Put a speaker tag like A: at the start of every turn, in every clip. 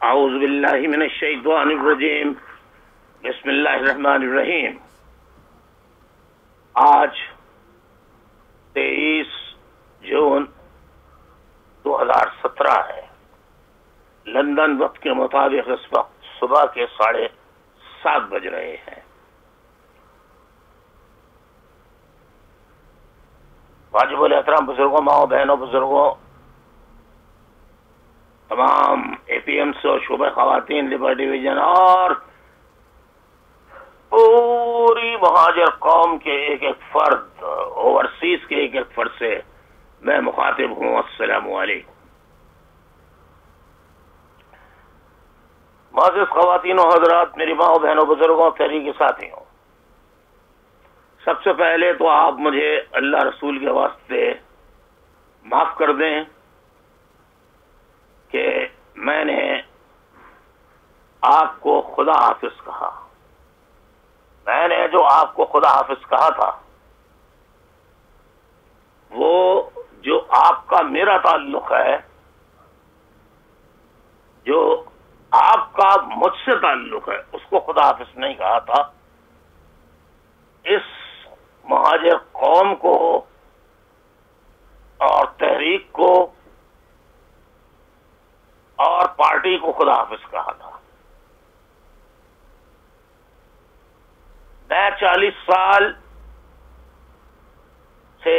A: اعوذ باللہ من الشیطان الرجیم بسم اللہ الرحمن الرحیم۔ آج 23 جون 2017 ہے۔ لندن وقت کے مطابق اس وقت صبح کے 7:30 بج رہے ہیں۔ واجب الاحترام بزرگوں، ماؤں بہنوں، بزرگوں، تمام اے پی ایم سے اور شعبہ خواتین لیبر ڈویژن اور پوری مہاجر قوم کے ایک ایک فرد، اوورسیز کے ایک ایک فرد سے میں مخاطب ہوں۔ السلام علیکم۔ معزز خواتین و حضرات، میری ماں بہنوں، بزرگوں، تحریک ساتھیوں، سب سے پہلے تو آپ مجھے اللہ رسول کے واسطے معاف کر دیں کہ میں نے آپ کو خدا حافظ کہا۔ میں نے جو آپ کو خدا حافظ کہا تھا، وہ جو آپ کا میرا تعلق ہے، جو آپ کا مجھ سے تعلق ہے، اس کو خدا حافظ نہیں کہا تھا۔ اس مہاجر قوم کو اور تحریک کو اور پارٹی کو خدا حافظ کہا تھا۔ میں 40 سال سے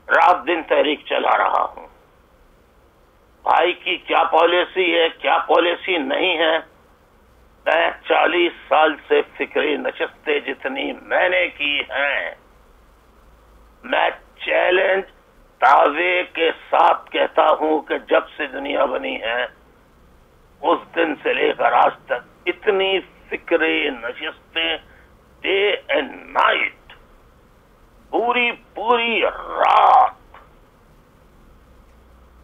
A: رات دن تحریک چلا رہا ہوں۔ بھائی کی کیا پالیسی ہے، کیا پالیسی نہیں ہے، میں 40 سال سے فکری نشستیں جتنی میں نے کی ہیں، میں چیلنج دعوے کے ساتھ کہتا ہوں کہ جب سے دنیا بنی ہے اس دن سے لے کر آج تک اتنی فکری نشستیں، ڈے اینڈ نائٹ، پوری رات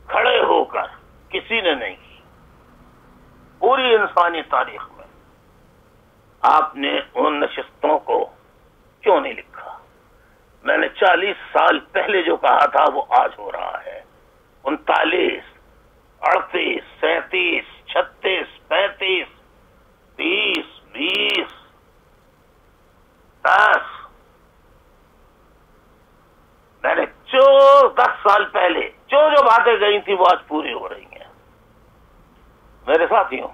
A: کھڑے ہو کر کسی نے نہیں کی۔ پوری انسانی تاریخ میں آپ نے ان نشستوں کو کیوں نہیں لکھا؟ میں نے 40 سال پہلے جو کہا تھا وہ آج ہو رہا ہے۔ 39، 38، 37، 36، 35، 30، 20، 10، میں نے 10 سال پہلے جو باتیں گئی تھی وہ آج پوری ہو رہی ہیں۔ میرے ساتھیوں،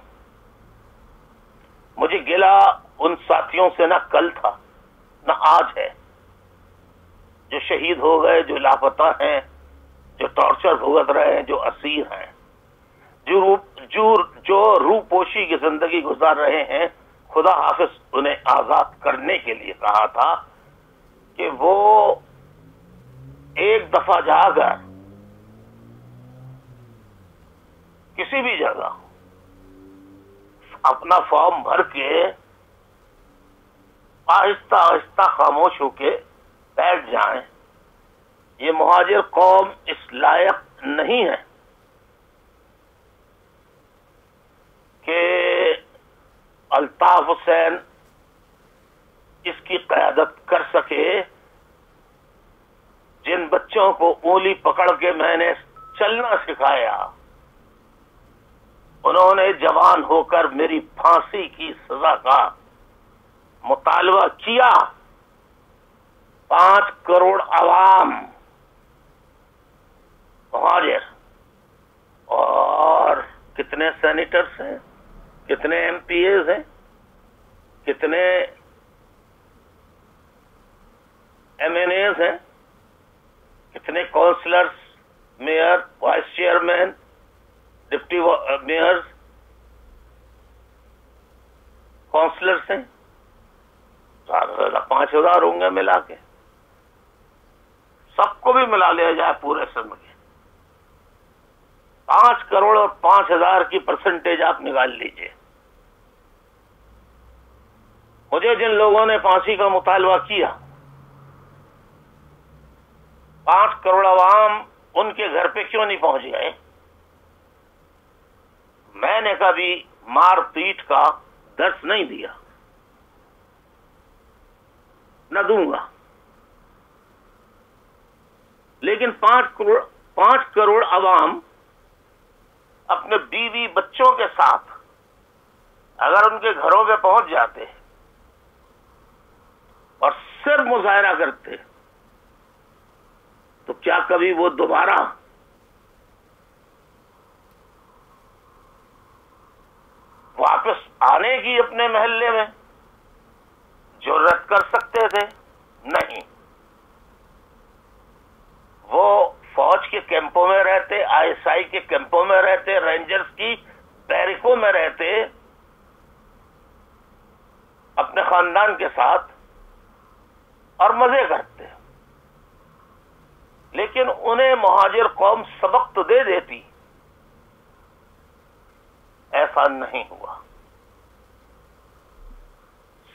A: مجھے گلہ ان ساتھیوں سے نہ کل تھا نہ آج ہے، جو شہید ہو گئے، جو لاپتہ ہیں، جو ٹارچر بھگت رہے ہیں، جو اسیر ہیں، جو روح پوشی کی زندگی گزار رہے ہیں۔ خدا حافظ انہیں آزاد کرنے کے لیے کہا تھا کہ وہ ایک دفعہ جا کر کسی بھی جگہ اپنا فارم بھر کے آہستہ آہستہ خاموش ہو کے بیٹھ جائیں۔ یہ مہاجر قوم اس لائق نہیں ہے کہ الطاف حسین اس کی قیادت کر سکے۔ جن بچوں کو انگلی پکڑ کے میں نے چلنا سکھایا، انہوں نے جوان ہو کر میری پھانسی کی سزا کا مطالبہ کیا۔ 5 کروڑ عوام مہاجر اور کتنے سینیٹرز ہیں، کتنے ایم پی ایز ہیں، کتنے ایم این ایز ہیں، کتنے councillors, mayor, vice chairman, deputy mayors, councillors ہیں، 5,000 ہوں گے ملا کے۔ سب کو بھی ملا لیا جائے پورے سندھ کے، 5 کروڑ اور 5,000 کی پرسنٹیج آپ نکال لیجئے۔ مجھے جن لوگوں نے پھانسی کا مطالبہ کیا، 5 کروڑ عوام ان کے گھر پہ کیوں نہیں پہنچ گئے؟ میں نے کبھی مار پیٹ کا درس نہیں دیا، نہ دوں گا، لیکن 5 کروڑ عوام اپنے بیوی بچوں کے ساتھ اگر ان کے گھروں پہ پہنچ جاتے اور صرف مظاہرہ کرتے تو کیا کبھی وہ دوبارہ واپس آنے کی اپنے محلے میں جرأت کر سکتے تھے؟ نہیں. وہ فوج کے کیمپوں میں رہتے, ISI کے کیمپوں میں رہتے, رینجرز کی بیرکوں میں رہتے, اپنے خاندان کے ساتھ اور مزے کرتے, لیکن انہیں مہاجر قوم سبق تو دے دیتی. ایسا نہیں ہوا.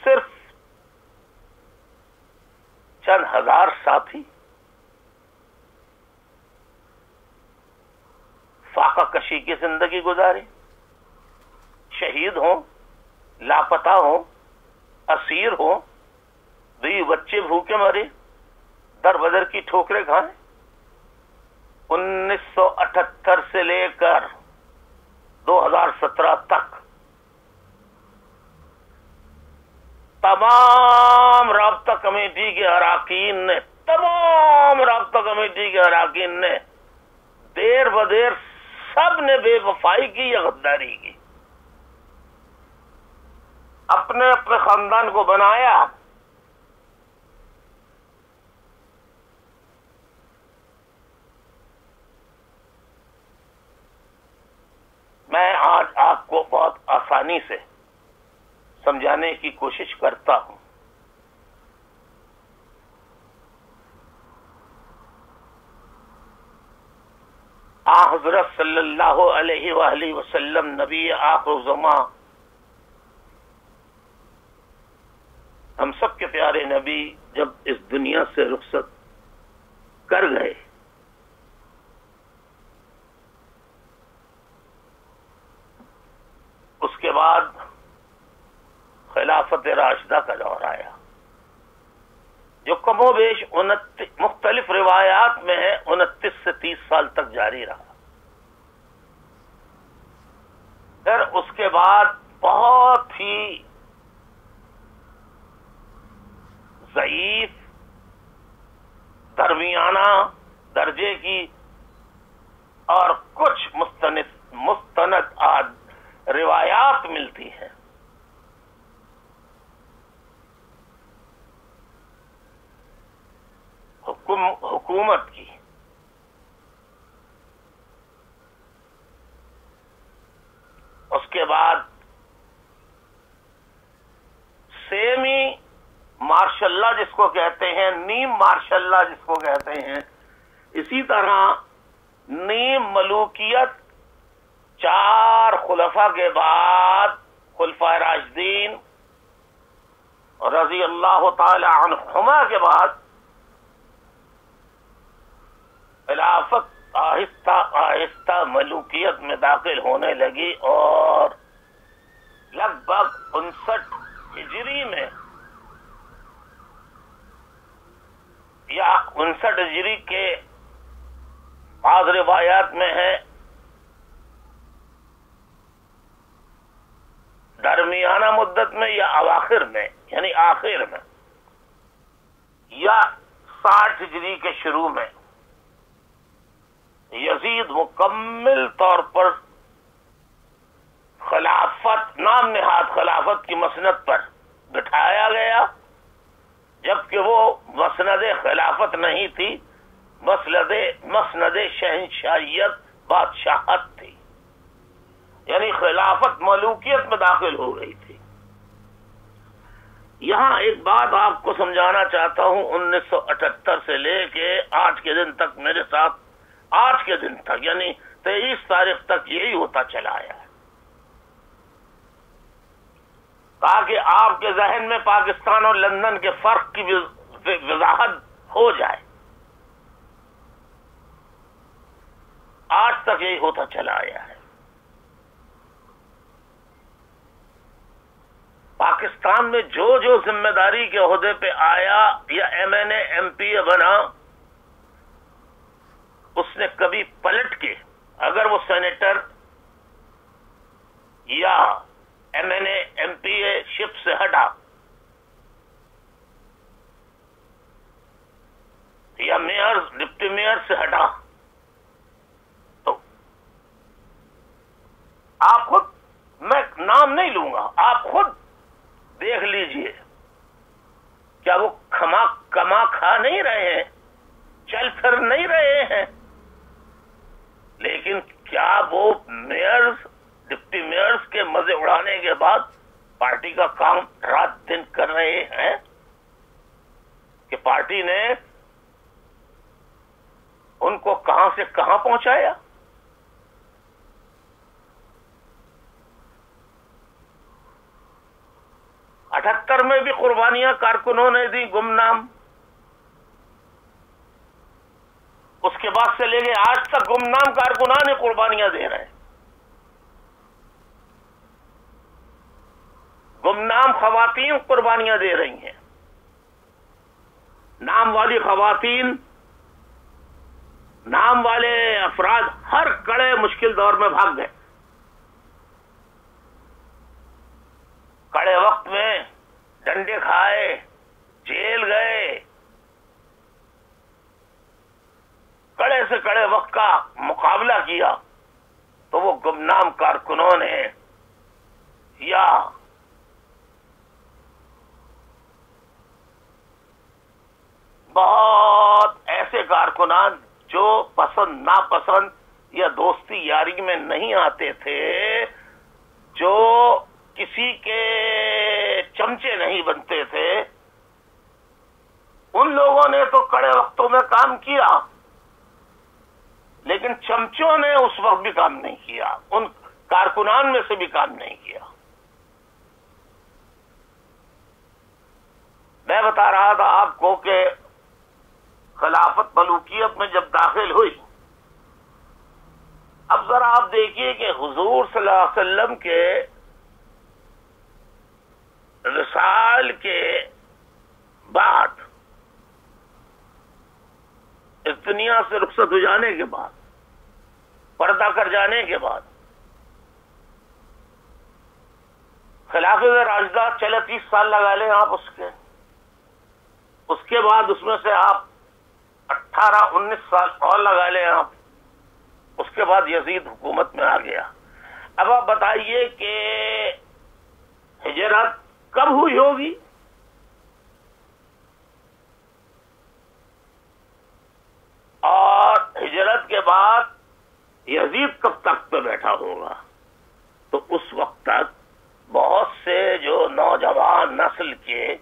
A: صرف چند ہزار ساتھی فاقہ کشی کی زندگی گزاری, شہید ہوں, لاپتہ ہوں, اسیر ہوں, بیوی بچے بھوکے مرے, در بدر کی ٹھوکریں کھائیں. 1978 سے لے کر 2017 تک تمام رابطہ کمیٹی کے اراکین نے دیر بدیر سب نے بے وفائی کی یا غداری کی. اپنے خاندان کو بنایا, میں آج آپ کو بہت آسانی سے سمجھانے کی کوشش کرتا ہوں. حضرت صلی اللہ علیہ وآلہ وسلم نبی آخر الزماں, ہم سب کے پیارے نبی جب اس دنیا سے رخصت کر گئے, اس کے بعد خلافت راشدہ کا دور آیا, جو کم و بیش مختلف روایات میں ہے 29 سے 30 سال تک جاری رہا. پھر اس کے بعد بہت ہی ضعیف, درمیانہ درجے کی اور کچھ مستند روایات ملتی ہیں. حکومت کی, اس کے بعد سیمی مارشل لا جس کو کہتے ہیں, نیم مارشل لا جس کو کہتے ہیں, اسی طرح نیم ملوکیت 4 خلفاء کے بعد خلفائے راشدین رضی اللہ تعالی عنہما کے بعد خلافت آہستہ آہستہ ملوکیت میں داخل ہونے لگی, اور لگ بھگ 59 ہجری میں یا 59 ہجری کے بعض روایات میں ہے درمیانہ مدت میں یا اواخر میں, یعنی آخر میں, یا 60 ہجری کے شروع میں یزید مکمل طور پر خلافت, نام نہاد خلافت کی مسند پر بٹھایا گیا, جبکہ وہ مسند خلافت نہیں تھی, مسند شہنشاہیت, بادشاہت تھی, یعنی خلافت ملوکیت میں داخل ہو گئی تھی. یہاں ایک بات آپ کو سمجھانا چاہتا ہوں, 1978 سے لے کے آج کے دن تک میرے ساتھ, آج کے دن تک یعنی 23 تاریخ تک یہی ہوتا چلا آیا ہے, تاکہ آپ کے ذہن میں پاکستان اور لندن کے فرق کی وضاحت ہو جائے. آج تک یہی ہوتا چلا آیا ہے. پاکستان میں جو ذمہ داری کے عہدے پہ آیا یا MNA MP بنا, اس نے کبھی پلٹ کے, اگر وہ سینیٹر یا M N A M P A ship سے ہٹا یا میئر ڈپٹی میئر سے ہٹا تو آپ خود، میں نام نہیں لوں گا، آپ خود دیکھ لیجئے، کیا وہ کما کھا نہیں رہے ہیں، چل پھر نہیں رہے ہیں؟ لیکن کیا وہ میئرز، ڈپٹی میئرز کے مزے اڑانے کے بعد پارٹی کا کام رات دن کر رہے ہیں کہ پارٹی نے ان کو کہاں سے کہاں پہنچایا؟ اٹھہتر میں بھی قربانیاں کارکنوں نے دی گمنام، اس کے بعد سے لے کے آج تک گمنام کارکنان قربانیاں دے رہے ہیں، گمنام خواتین قربانیاں دے رہی ہیں، نام والی خواتین، نام والے افراد ہر کڑے مشکل دور میں بھاگ گئے، کڑے وقت میں ڈنڈے کھائے، جیل گئے، کڑے سے کڑے وقت کا مقابلہ کیا، تو وہ گمنام کارکنوں نے یا بہت ایسے کارکنان جو پسند ناپسند یا دوستی یاری میں نہیں آتے تھے، جو کسی کے چمچے نہیں بنتے تھے، ان لوگوں نے تو کڑے وقتوں میں کام کیا، لیکن چمچوں نے اس وقت بھی کام نہیں کیا، ان کارکنان میں سے بھی کام نہیں کیا۔ میں بتا رہا تھا آپ کو کہ خلافت ملوکیت میں جب داخل ہوئی، اب ذرا آپ دیکھیے کہ حضور صلی اللہ علیہ وسلم کے وصال کے بعد، اس دنیا سے رخصت ہو جانے کے بعد، پردہ کر جانے کے بعد، خلافت راشدہ چلے 30 سال لگا لیں آپ اس کے بعد اس میں سے آپ 18-19 سال اور لگا لیں آپ، اس کے بعد یزید حکومت میں آ گیا۔ اب آپ بتائیے کہ ہجرت کب ہوئی ہوگی؟ اور ہجرت کے بعد یزید کب تخت پہ بیٹھا ہوگا؟ تو اس وقت تک بہت سے جو نوجوان نسل کے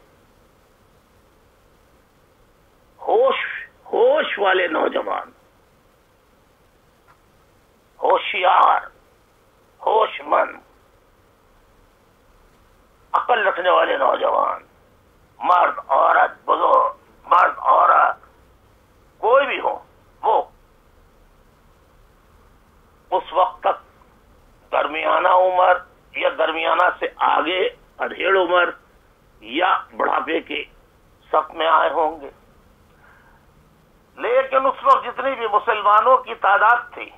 A: ہوش والے نوجوان، ہوشیار، ہوش مند، عقل رکھنے والے نوجوان، مرد عورت، بزرگ مرد عورت، کوئی بھی ہو، وہ اس وقت تک درمیانہ عمر یا درمیانہ سے آگے ادھیڑ عمر یا بڑھاپے کے صف میں آئے ہوں گے۔ لیکن اس وقت جتنی بھی مسلمانوں کی تعداد تھی،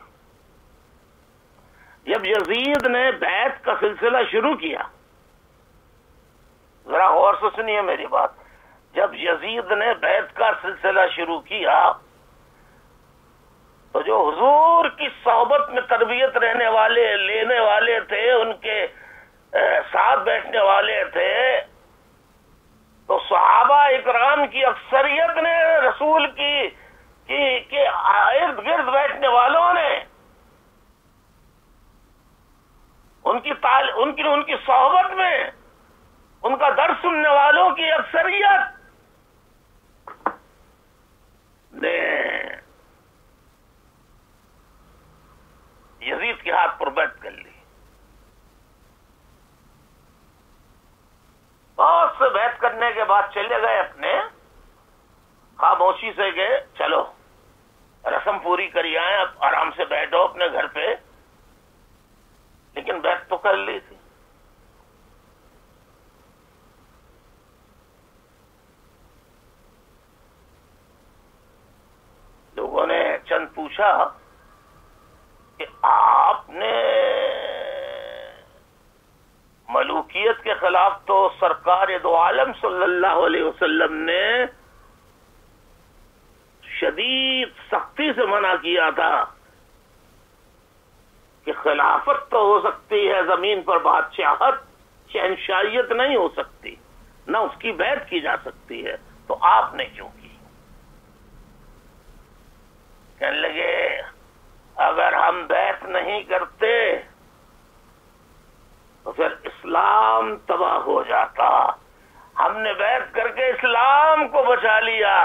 A: جب یزید نے بیعت کا سلسلہ شروع کیا، ذرا غور سے سنیے میری بات، جب یزید نے بیعت کا سلسلہ شروع کیا تو جو حضور کی صحبت میں تربیت رہنے والے، لینے والے تھے، ان کے ساتھ بیٹھنے والے تھے، تو صحابہ اکرام کی اکثریت نے رسول کی ارد گرد بیٹھنے والوں نے ان کی صحبت میں ان کا درس سننے والوں کی اکثریت نے یزید کے ہاتھ پر بیعت کر لی۔ بہت سے بیعت کرنے کے بعد چلے گئے، اپنے خاموشی سے گئے، چلو رسم پوری کری آئے، اب آرام سے بیٹھو اپنے گھر پہ، لیکن بیعت تو کر لی تھی۔ لوگوں نے چند پوچھا کہ آپ نے ملوکیت کے خلاف تو سرکار دو عالم صلی اللہ علیہ وسلم نے شدید سختی سے منع کیا تھا کہ خلافت تو ہو سکتی ہے زمین پر، بادشاہت شہنشاہیت نہیں ہو سکتی، نہ اس کی بیعت کی جا سکتی ہے، تو آپ نے کیوں کی؟ کہنے لگے اگر ہم بیعت نہیں کرتے تو پھر اسلام تباہ ہو جاتا، ہم نے بیعت کر کے اسلام کو بچا لیا۔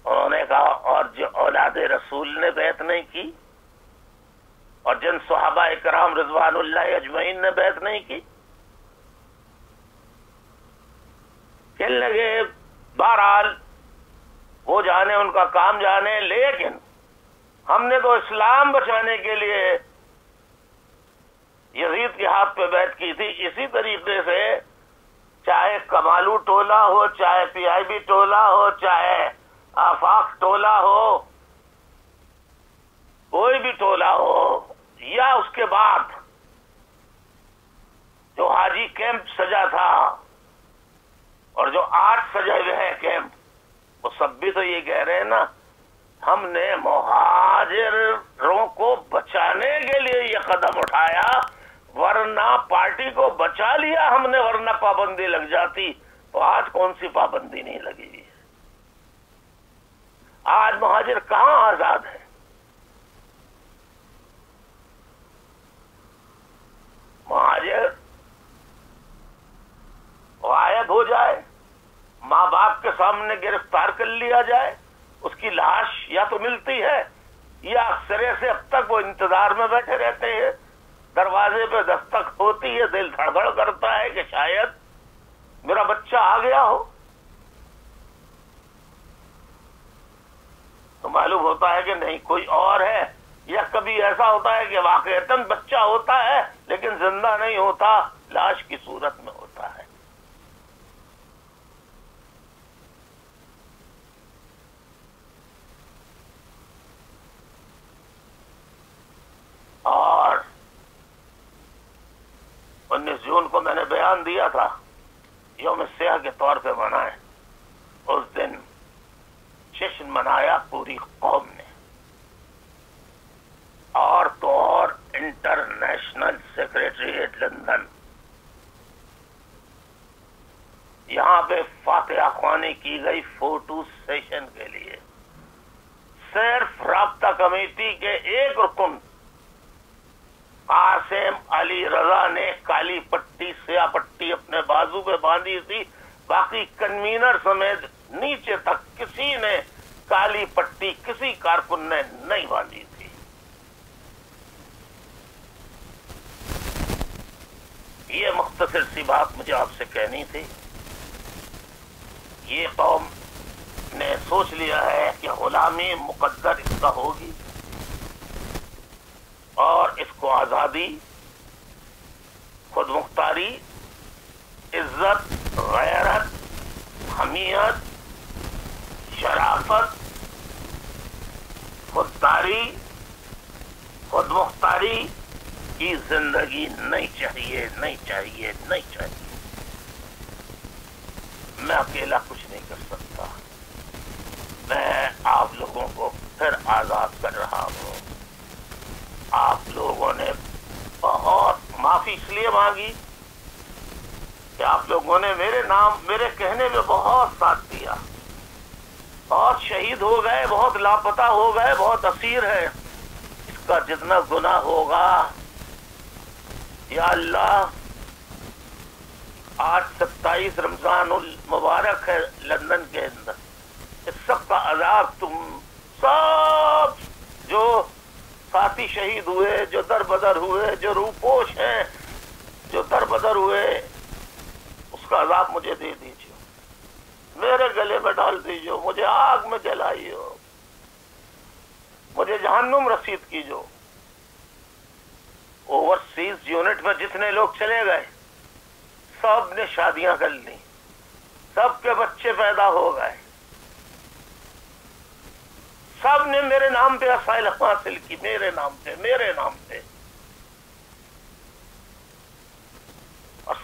A: انہوں نے کہا اور جو اولاد رسول نے بیعت نہیں کی اور جن صحابہ کرام رضوان اللہ اجمعین نے بیعت نہیں کی؟ کہنے لگے بہرحال وہ جانے، ان کا کام جانے، لیکن ہم نے تو اسلام بچانے کے لیے یزید کے ہاتھ پہ بیعت کی تھی۔ اسی طریقے سے چاہے کمالو ٹولہ ہو، چاہے پی آئی بی ٹولہ ہو، چاہے آفاق ٹولہ ہو، کوئی بھی ٹولہ ہو، یا اس کے بعد جو حاجی کیمپ سجا تھا اور جو آج سجے ہوئے ہیں کیمپ، وہ سب بھی تو یہ کہہ رہے ہیں نا ہم نے مہاجروں کو بچانے کے لیے یہ قدم اٹھایا، ورنہ پارٹی کو بچا لیا ہم نے، ورنہ پابندی لگ جاتی۔ تو آج کون سی پابندی نہیں لگی ہوئی ہے؟ آج مہاجر کہاں آزاد ہے؟ مہاجر غائب ہو جائے، ماں باپ کے سامنے گرفتار کر لیا جائے، اس کی لاش یا تو ملتی ہے یا سرے سے اب تک وہ انتظار میں بیٹھے رہتے ہیں، دروازے پہ دستک ہوتی ہے، دل دھڑ کرتا ہے کہ شاید میرا بچہ آ گیا ہو، تو معلوم ہوتا ہے کہ نہیں کوئی اور ہے، یا کبھی ایسا ہوتا ہے کہ واقعتاً بچہ ہوتا ہے لیکن زندہ نہیں ہوتا، لاش کی صورت میں ہوتا ہے۔ اور 19 جون کو میں نے بیان دیا تھا یوم سیاہ کے طور پہ منائے، اس دن جشن منایا پوری قوم نے، اور تو اور انٹرنیشنل سیکریٹریٹ لندن، یہاں پہ فاتحہ خوانی کی گئی فوٹو سیشن کے لیے۔ صرف رابطہ کمیٹی کے ایک رکن قاسم علی رضا نے کالی پٹی سیاہ پٹی اپنے بازو پہ باندھی تھی، باقی کنوینر سمیت نیچے تک کسی نے کالی پٹی کسی کارکن نے نہیں باندھی تھی۔ یہ مختصر سی بات مجھے آپ سے کہنی تھی۔ یہ قوم نے سوچ لیا ہے کہ غلامی مقدر اس کا ہوگی، اور اس کو آزادی، خود مختاری، عزت، غیرت، حمیت، شرافت، خودداری، خود مختاری کی زندگی نہیں چاہیے، نہیں چاہیے، نہیں چاہیے۔ میں اکیلا کچھ نہیں کر سکتا، میں آپ لوگوں کو پھر آزاد کر رہا ہوں۔ آپ لوگوں نے بہت معافی اس لیے مانگی کہ آپ لوگوں نے میرے کہنے میں بہت ساتھ دیا، بہت شہید ہو گئے، بہت لاپتہ ہو گئے، بہت اسیر ہے۔ اس کا جتنا گناہ ہوگا یا اللہ، آج 27 رمضان المبارک ہے لندن کے اندر، اس سب کا عذاب تم سب جو ساتھی شہید ہوئے، جو در بدر ہوئے، جو روپوش ہیں، جو در بدر ہوئے، اس کا عذاب مجھے دے دیجیے، میرے گلے میں ڈال دیجیے، مجھے آگ میں جلائیے، مجھے جہنم رسید کیجو۔ اوورسیز یونٹ میں جتنے لوگ چلے گئے سب نے شادیاں کر لی، سب کے بچے پیدا ہو گئے، سب نے میرے نام پہ اسائلم حاصل کی، میرے نام پہ، میرے نام پہ۔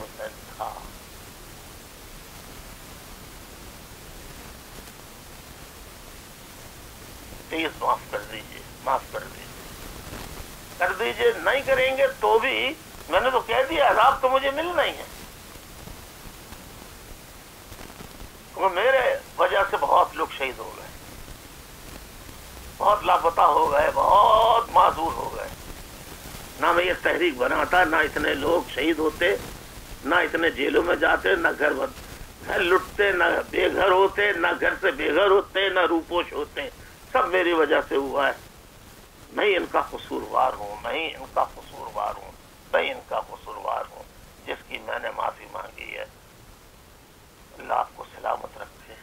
A: حسین تھا. پلیز معاف کر دیجیے، معاف کر دیجیے، کر دیجیے. نہیں کریں گے تو بھی میں نے تو کہہ دیا عذاب تو مجھے ملنا ہی ہے. میرے وجہ سے بہت لوگ شہید ہو گئے، بہت لاپتہ ہو گئے، بہت معذور ہو گئے. نہ میں یہ تحریک بناتا، نہ اتنے لوگ شہید ہوتے، نہ اتنے جیلوں میں جاتے، نہ گھر لٹتے، نہ بے گھر ہوتے، نہ گھر سے بے گھر ہوتے، نہ روپوش ہوتے. سب میری وجہ سے ہوا ہے. میں ان کا قصوروار ہوں، میں ان کا قصوروار ہوں، میں ان کا قصوروار ہوں. جس کی میں نے معافی مانگی ہے. اللہ آپ کو سلامت رکھے،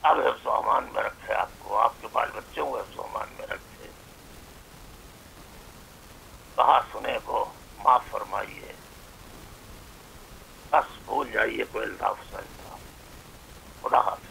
A: اب حفظ و امان میں رکھے، آپ کو، آپ کے بال بچوں کو حفظ و امان میں رکھے. کہا سنے کو معاف فرمائیے، بس بھول جائیے کوئی الطاف حسین صاحب. خدا حافظ.